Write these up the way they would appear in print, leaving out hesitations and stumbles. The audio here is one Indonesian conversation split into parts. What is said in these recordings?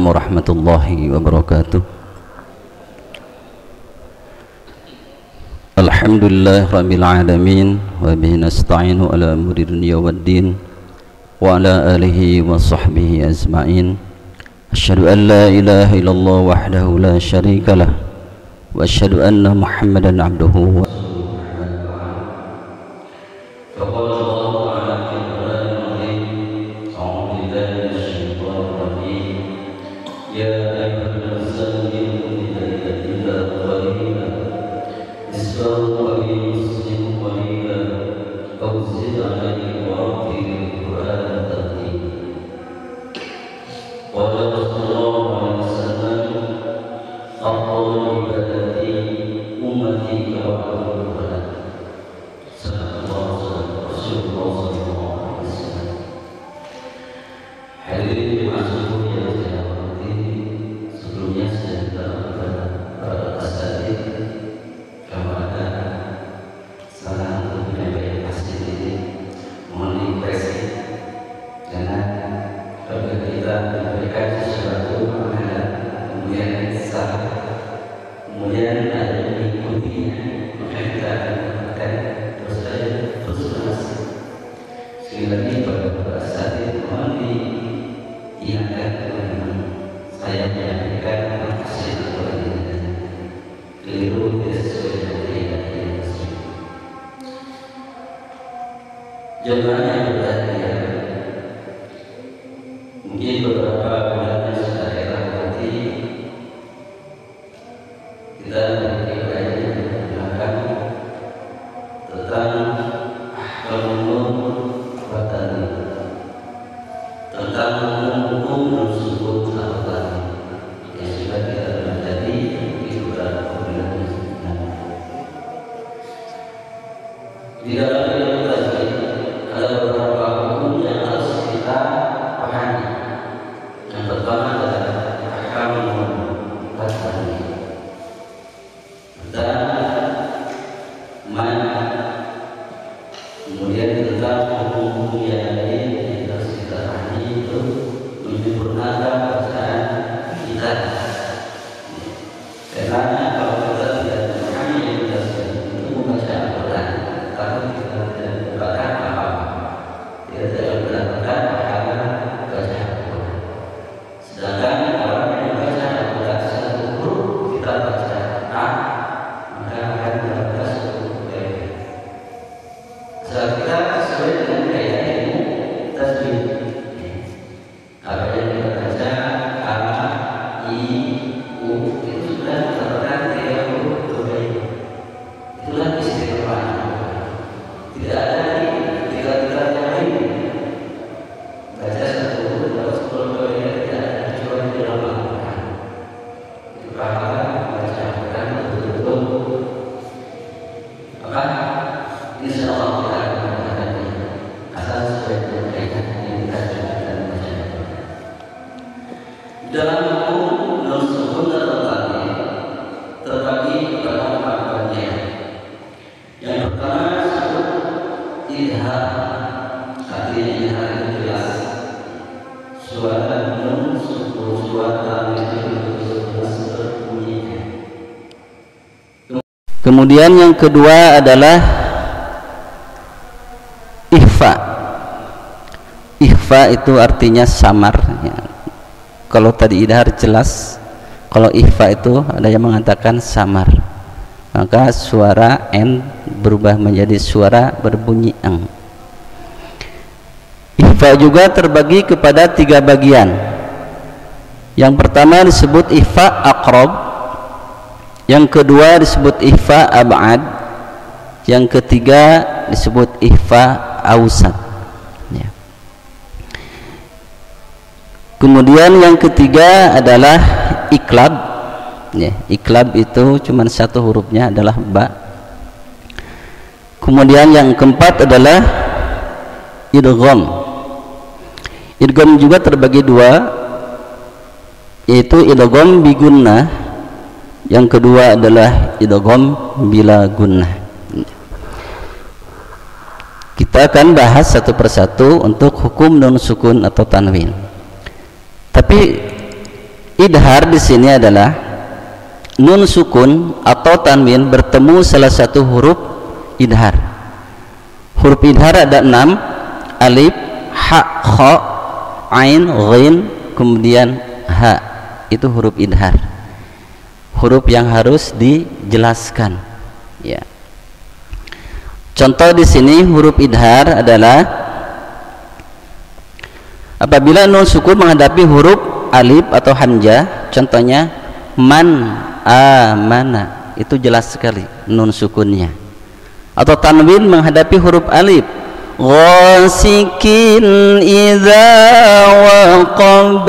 warahmatullahi wabarakatuh. Alhamdulillah rabbil alamin wa bihi nasta'inu ala umuri dunya waddin wa ala alihi wa sahbihi ajma'in. Asyhadu an la ilaha illallah wahdahu la syarika lah wa asyhadu anna Muhammadan abduhu wa Kemudian yang kedua adalah ikhfa. Ikhfa itu artinya samar ya. Kalau tadi idhar jelas, kalau ikhfa itu ada yang mengatakan samar, maka suara n berubah menjadi suara berbunyi eng. Ikhfa juga terbagi kepada 3 bagian. Yang pertama disebut ikhfa aqrab, yang kedua disebut ikhfa ab'ad, yang ketiga disebut ikhfa awsat ya. Kemudian yang ketiga adalah iklab ya. Iklab itu cuma 1 hurufnya adalah ba. Kemudian yang keempat adalah idgham. Idgham juga terbagi 2, yaitu idgham bi gunnah, yang kedua adalah idgham bila gunnah. Kita akan bahas satu persatu untuk hukum nun sukun atau tanwin. Tapi Idhar di sini adalah nun sukun atau tanwin bertemu salah satu huruf idhar. Huruf idhar ada 6: alif, ha, kha, ain, ghin, kemudian ha. Itu huruf idhar, huruf yang harus dijelaskan, ya. Contoh di sini huruf idhar adalah apabila nun sukun menghadapi huruf alif atau hamzah. Contohnya man, amana, itu jelas sekali nun sukunnya. Atau tanwin menghadapi huruf alif, ghasikin idza waqab.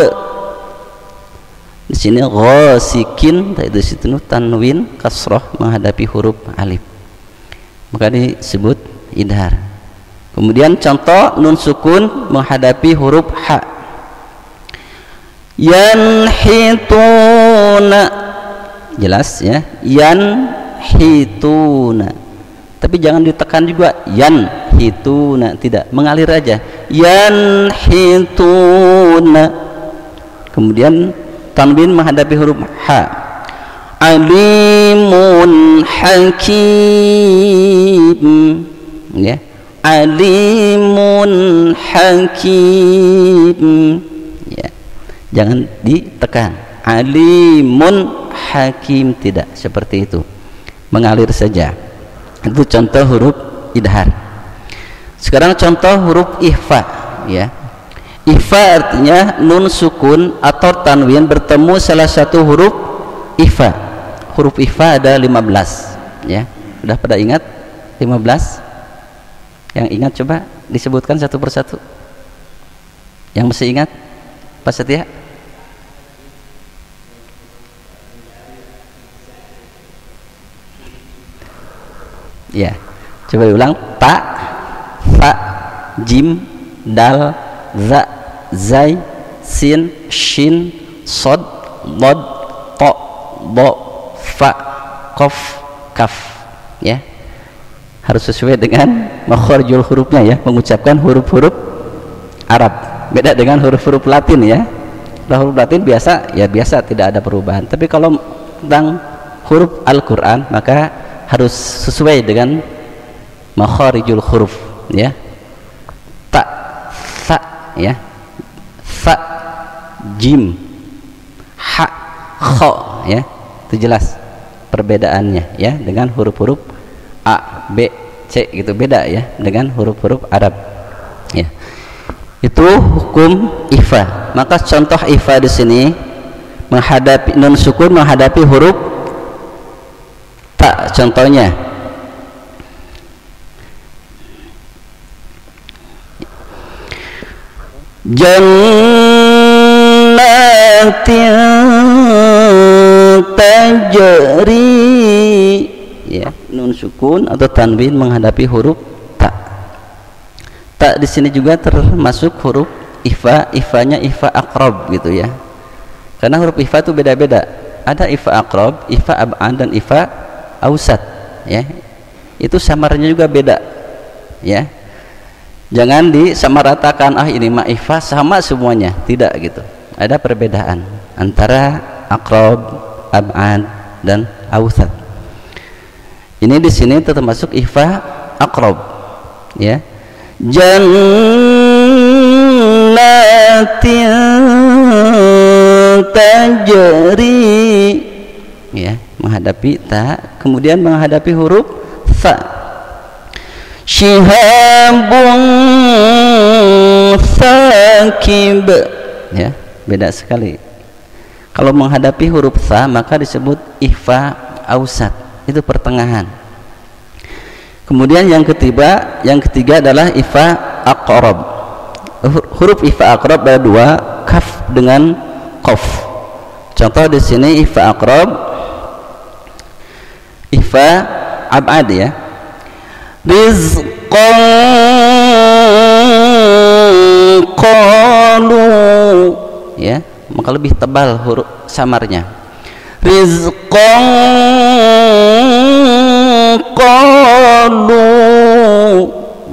Di sini ghasikin, itu situ tanwin kasrah menghadapi huruf alif, maka disebut idhar. Kemudian contoh nun sukun menghadapi huruf ha, yanhituna, jelas ya, yanhituna, tapi jangan ditekan juga yanhituna, tidak, mengalir aja, yanhituna. Kemudian tanwin menghadapi huruf ha, alimun hakim, ya, alimun hakim, ya, jangan ditekan, alimun hakim, tidak, seperti itu, mengalir saja. Itu contoh huruf idhar. Sekarang contoh huruf ikhfa, ya. Ikhfa artinya nun sukun atau tanwin bertemu salah satu huruf ikhfa. Huruf ikhfa ada 15, ya. Sudah pada ingat 15? Yang ingat coba disebutkan satu persatu. Yang masih ingat Pak Setia? Ya, coba diulang. Ta, fa, jim, dal, za, zai, sin, shin, sod, lod, to, bo, fa, kof, kaf, ya. Harus sesuai dengan makharijul hurufnya, ya, mengucapkan huruf-huruf Arab. Beda dengan huruf-huruf Latin, ya. Kalau huruf Latin biasa, ya biasa, tidak ada perubahan. Tapi kalau tentang huruf Al-Qur'an maka harus sesuai dengan makharijul huruf, ya. Ta, sa, ya, fa, jim, ha, kho, ya. Itu jelas perbedaannya, ya, dengan huruf-huruf A, B, C, gitu, beda, ya, dengan huruf-huruf Arab, ya. Itu hukum ikhfa. Maka contoh ikhfa di sini menghadapi nun sukun menghadapi huruf ta. Contohnya jannatin tajri, ya, nun sukun atau tanwin menghadapi huruf ta. Ta di sini juga termasuk huruf ikhfa. Ikhfanya ikhfa aqrab, gitu, ya. Karena huruf ikhfa itu beda-beda. Ada ikhfa aqrab, ikhfa ab'ad, dan ikhfa ausat, ya. Itu samarnya juga beda, ya. Jangan disamaratakan, ah ini mah ikhfa sama semuanya, tidak, gitu. Ada perbedaan antara aqrab, ab'ad, dan ausat. Ini di sini termasuk ikhfa aqrab, ya. Jannatin tajri, ya, menghadapi ta. Kemudian menghadapi huruf fa, syihabun thaqib, ya, beda sekali. Kalau menghadapi huruf fa maka disebut ikhfa ausat, itu pertengahan. Kemudian yang ketiga adalah ikhfa aqrab. Huruf ikhfa aqrab ada dua, kaf dengan qaf. Contoh di sini ikhfa aqrab, ikhfa ab'ad, ya. Rizqan qalu, ya, maka lebih tebal huruf samarnya. Rizqan qalu,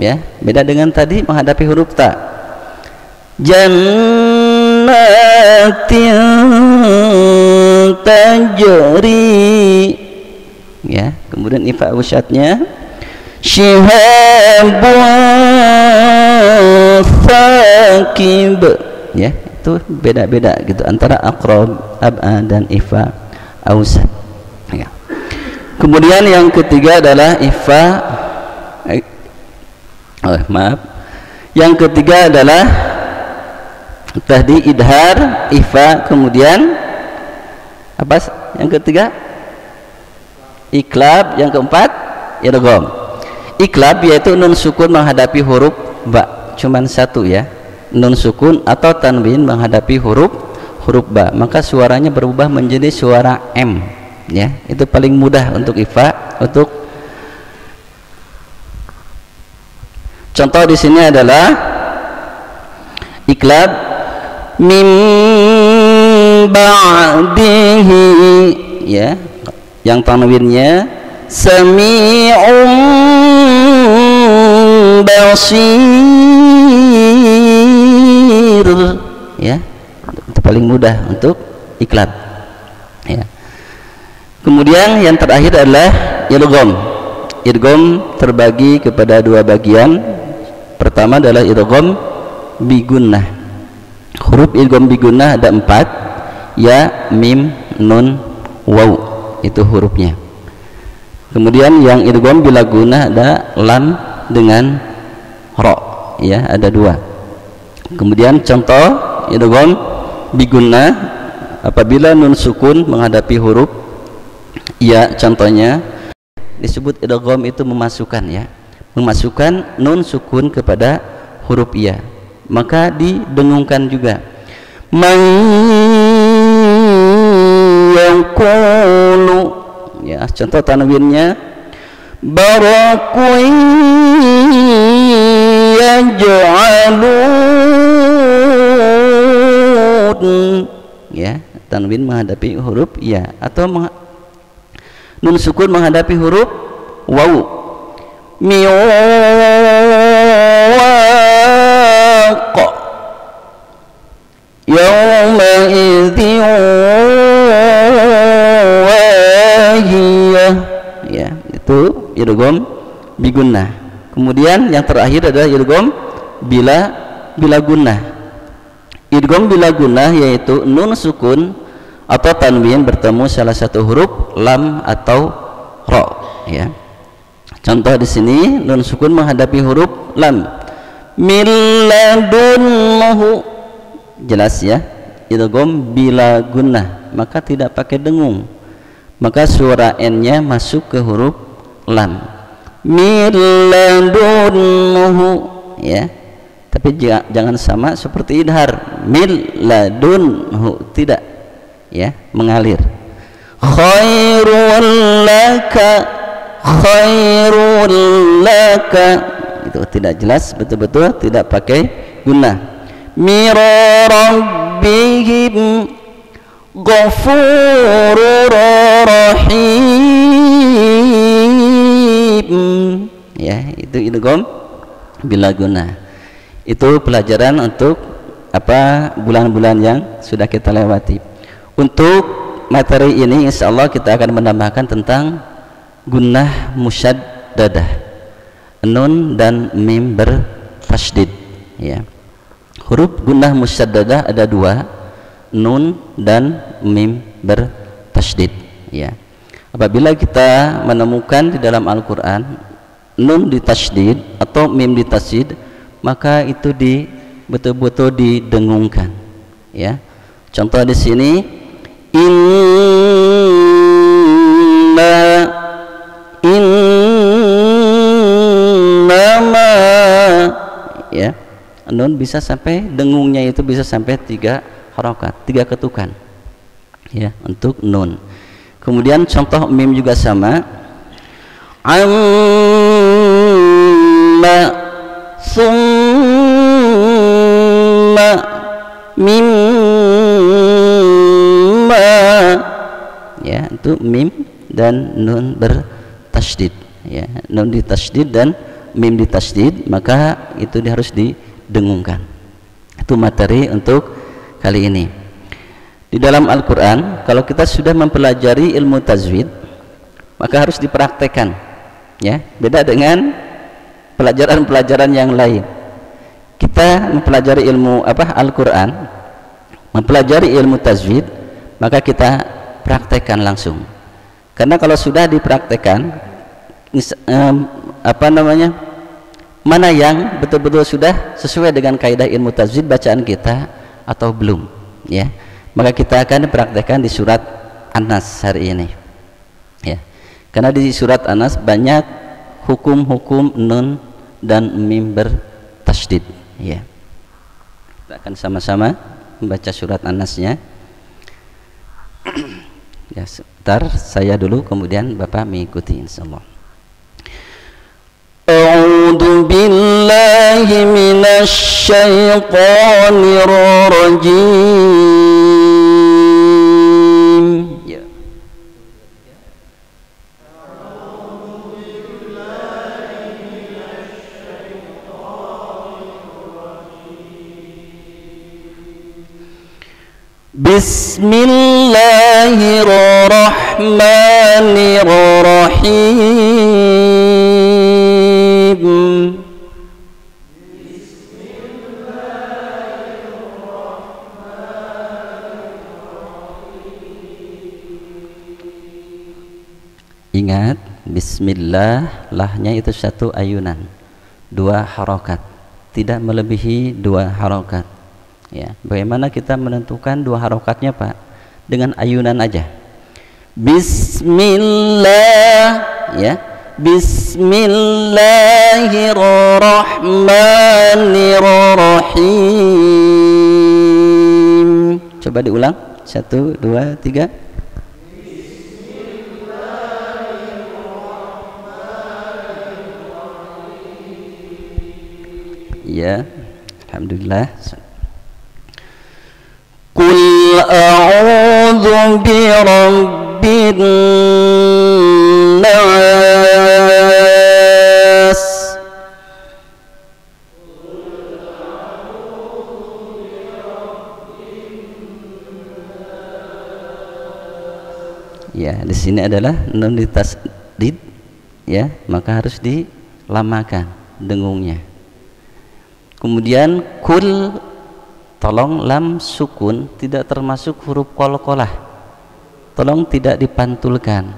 ya, beda dengan tadi menghadapi huruf ta. Jannatin tajri, ya. Kemudian ifa usyatnya syihabun thaqib, ya. Itu beda-beda gitu antara aqrab, ab'a dan ifa ausat, ya. Kemudian yang ketiga adalah ifa yang ketiga adalah tadi idhar, ifa, kemudian apa yang ketiga? Iklab, yang keempat idgham. Iklab yaitu nun sukun menghadapi huruf ba, cuman satu, ya. Nun sukun atau tanwin menghadapi huruf ba, maka suaranya berubah menjadi suara M, ya. Itu paling mudah untuk ifa. Untuk contoh di sini adalah iklab mim ba'dihi, ya, yang tanwinnya sami'um basir, ya. Itu paling mudah untuk iklab, ya. Kemudian yang terakhir adalah idgham. Idgham terbagi kepada dua bagian. Pertama adalah idgham bi gunnah. Huruf idgham bi gunnah ada 4, ya, mim, nun, waw, itu hurufnya. Kemudian yang idgham bila gunnah ada lam dengan ra, ya, ada 2. Kemudian contoh idgham bi gunnah apabila nun sukun menghadapi huruf ya, contohnya disebut idgham itu memasukkan, ya, memasukkan nun sukun kepada huruf ya, maka didengungkan juga. Man yaqulu, ya, contoh tanwinnya barakun yaj'alun, ya, tanwin menghadapi huruf ya, atau nun sukun menghadapi huruf waw. Miwaq yawma idhin wahiyah, ya, itu idgham bi gunnah. Kemudian yang terakhir adalah idgham bila gunnah. Idgham bila gunnah yaitu nun sukun atau tanwin bertemu salah satu huruf lam atau ra, ya. Contoh di sini nun sukun menghadapi huruf lam, min ladunhu, jelas, ya, idgham bila gunnah, maka tidak pakai dengung, maka suara n-nya masuk ke huruf lam, min ladunhu, ya. Tapi jangan sama seperti idhar, min ladunhu, tidak, ya, mengalir. Khairul laka, khairul laka, itu tidak jelas, betul-betul tidak pakai gunnah. Mira rabbihim ghafurur rahim, ya, itu idgham bila gunnah. Itu pelajaran untuk apa bulan-bulan yang sudah kita lewati. Untuk materi ini insyaallah kita akan menambahkan tentang gunnah musyaddadah, nun dan mim bertasydid, ya. Huruf gunnah musyaddadah ada 2, nun dan mim bertasydid, ya. Apabila kita menemukan di dalam Al-Qur'an nun ditasydid atau mim ditasydid, maka itu betul-betul didengungkan, ya. Contoh di sini innama, ya, nun bisa sampai dengungnya itu bisa sampai 3 harokat, 3 ketukan, ya, untuk nun. Kemudian contoh mim juga sama, amma summa mimma, ya, itu mim dan nun bertasydid, ya, nun ditasydid dan mim ditasydid, maka itu harus didengungkan. Itu materi untuk kali ini. Di dalam Al-Quran, kalau kita sudah mempelajari ilmu tajwid, maka harus dipraktekkan, ya. Beda dengan pelajaran-pelajaran yang lain. Kita mempelajari ilmu Al-Quran, mempelajari ilmu tajwid, maka kita praktekkan langsung. Karena kalau sudah dipraktekkan, mana yang betul-betul sudah sesuai dengan kaidah ilmu tajwid bacaan kita atau belum, ya, maka kita akan praktekkan di surat An-Nas hari ini, ya. Karena di surat An-Nas banyak hukum-hukum nun dan mim bertasydid, ya. Kita akan sama-sama membaca surat An-Nasnya. Ya, sebentar saya dulu, kemudian Bapak mengikuti insyaallah. A'udzu billahi minasy syaithanir rajim. Ya. Bismillahirrahmanirrahim. Ingat, bismillah, lahnya itu satu ayunan, dua harokat, tidak melebihi dua harokat, ya. Bagaimana kita menentukan dua harokatnya, Pak? Dengan ayunan aja. Bismillah, ya. Bismillahirrahmanirrahim. Coba diulang, 1, 2, 3. Ya, alhamdulillah. Qul a'udzu birabbin nas. Ya, di sini adalah nun ditasdid, ya, maka harus dilamakan dengungnya. Kemudian kul, tolong lam sukun tidak termasuk huruf qalqalah, tolong tidak dipantulkan.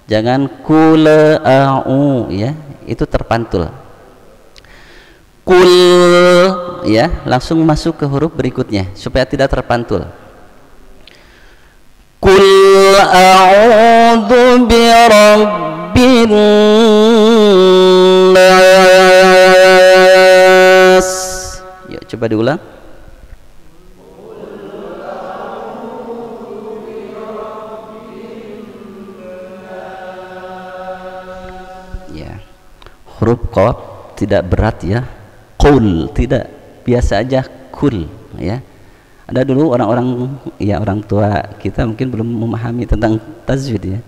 Jangan kul a'u, ya, itu terpantul. Kul, ya, langsung masuk ke huruf berikutnya supaya tidak terpantul. Kul a'udzu birabbin nas. Ya, coba diulang. Ya, huruf qaf tidak berat, ya. Qul tidak, biasa aja kul, ya. Ada dulu orang-orang, ya, orang tua kita mungkin belum memahami tentang tajwid, ya.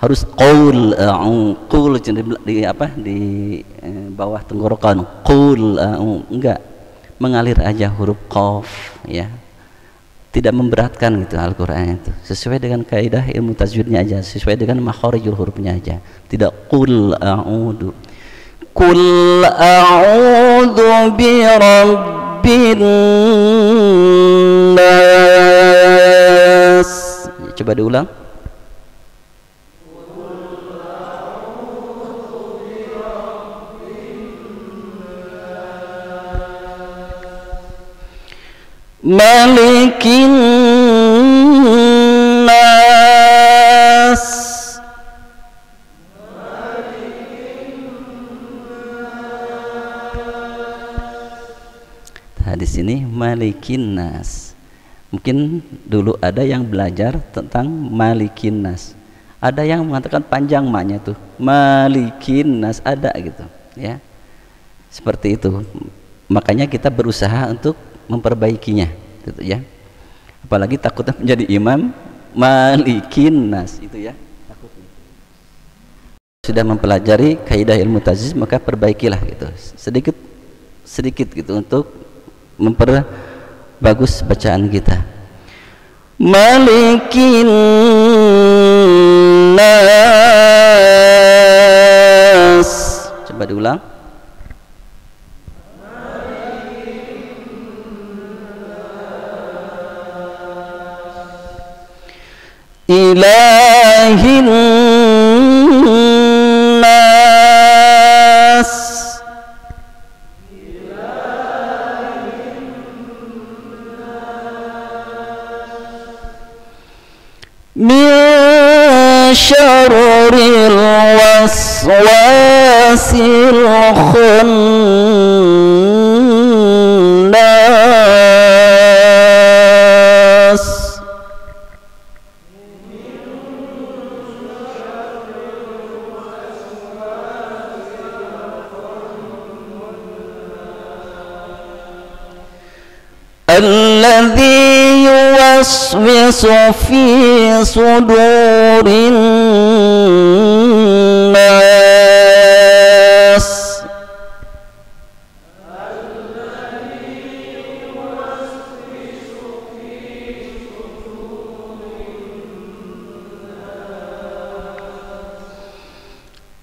Harus qaul qul di bawah tenggorokan, qul enggak, mengalir aja huruf qaf, ya. Tidak memberatkan gitu Al-Qur'an itu. Sesuai dengan kaidah ilmu tajwidnya aja, sesuai dengan makharijul hurufnya aja. Tidak qul a'udzu. Qul a'udzu birabbin nas. Coba diulang. Malikin nas. Nah, di sini malikin nas. Mungkin dulu ada yang belajar tentang malikin nas. Ada yang mengatakan panjang maknya tuh. Malikin nas, ada gitu, ya. Seperti itu. Makanya kita berusaha untuk memperbaikinya, gitu, ya. Apalagi takutnya menjadi imam malikin nas, itu, ya, takutnya. Sudah mempelajari kaidah ilmu tajwid, maka perbaikilah gitu, sedikit gitu, untuk memperbagus bacaan kita. malikin nas. Coba diulang. Ilahin nas. Min syarril waswasil khannas. Alladzi yuwaswisu fi sudurin nas.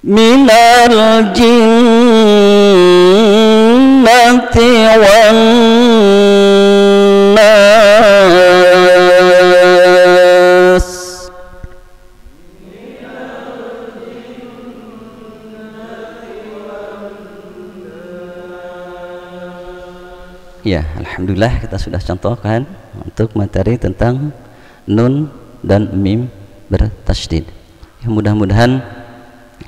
Minal jinnati wan nas. Ya, alhamdulillah kita sudah contohkan untuk materi tentang nun dan mim bertasydid. Ya, mudah-mudahan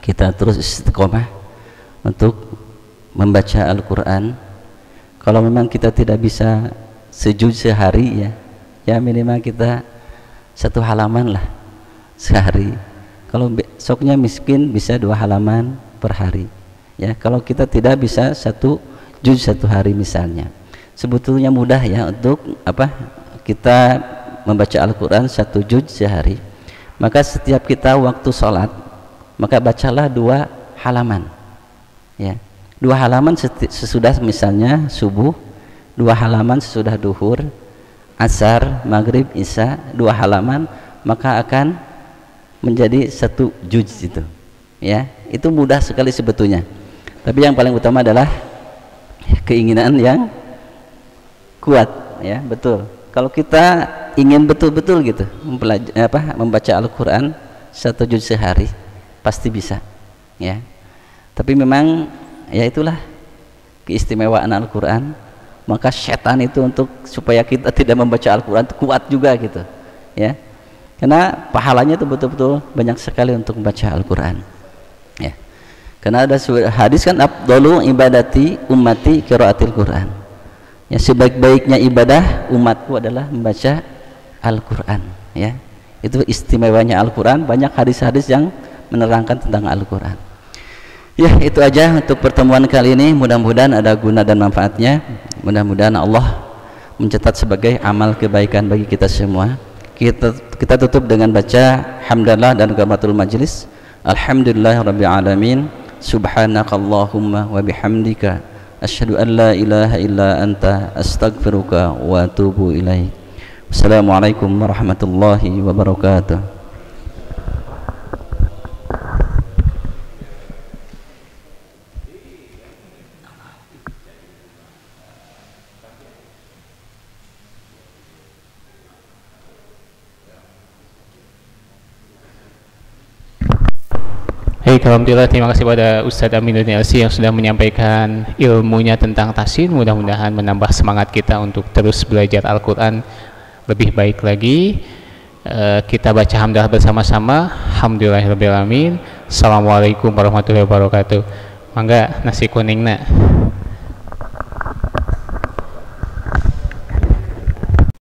kita terus istiqomah untuk membaca Al-Quran. Kalau memang kita tidak bisa sejuz sehari, ya minimal kita satu halaman lah sehari. Kalau besoknya miskin bisa 2 halaman per hari. Ya, kalau kita tidak bisa satu juz satu hari misalnya, sebetulnya mudah ya untuk kita membaca Al-Quran 1 juz sehari. Maka setiap kita waktu sholat, maka bacalah 2 halaman, ya, 2 halaman sesudah misalnya subuh, 2 halaman sesudah duhur, asar, maghrib, isya, 2 halaman, maka akan menjadi 1 juz itu. Ya, itu mudah sekali sebetulnya. Tapi yang paling utama adalah keinginan yang kuat, ya, betul. Kalau kita ingin betul-betul gitu membaca Al-Quran 1 juz sehari, pasti bisa, ya. Tapi memang ya itulah keistimewaan Al-Quran. Maka setan itu untuk supaya kita tidak membaca Al-Quran itu kuat juga gitu, ya, karena pahalanya itu betul-betul banyak sekali untuk membaca Al-Quran, ya. Karena ada hadis kan, afdalu ibadati ummati qiraatil Quran, ya, sebaik-baiknya ibadah umatku adalah membaca Al-Quran, ya. Itu istimewanya Al-Quran. Banyak hadis-hadis yang menerangkan tentang Al-Quran. Ya, itu aja untuk pertemuan kali ini. Mudah-mudahan ada guna dan manfaatnya. Mudah-mudahan Allah mencatat sebagai amal kebaikan bagi kita semua. Kita tutup dengan baca hamdalah dan qiyamatul majlis. Alhamdulillahirabbil alamin. Subhanakallahumma wa bihamdika asyhadu an la ilaha illa anta astaghfiruka wa atubu ilaik. Wassalamualaikum warahmatullahi wabarakatuh. Baik, alhamdulillah, terima kasih pada Ustadz Aminuddin LC yang sudah menyampaikan ilmunya tentang tasyin. Mudah-mudahan menambah semangat kita untuk terus belajar Al-Quran lebih baik lagi. Kita baca hamdalah bersama-sama. Alhamdulillahirabbil alamin. Assalamualaikum warahmatullahi wabarakatuh. Mangga nasi kuning nak.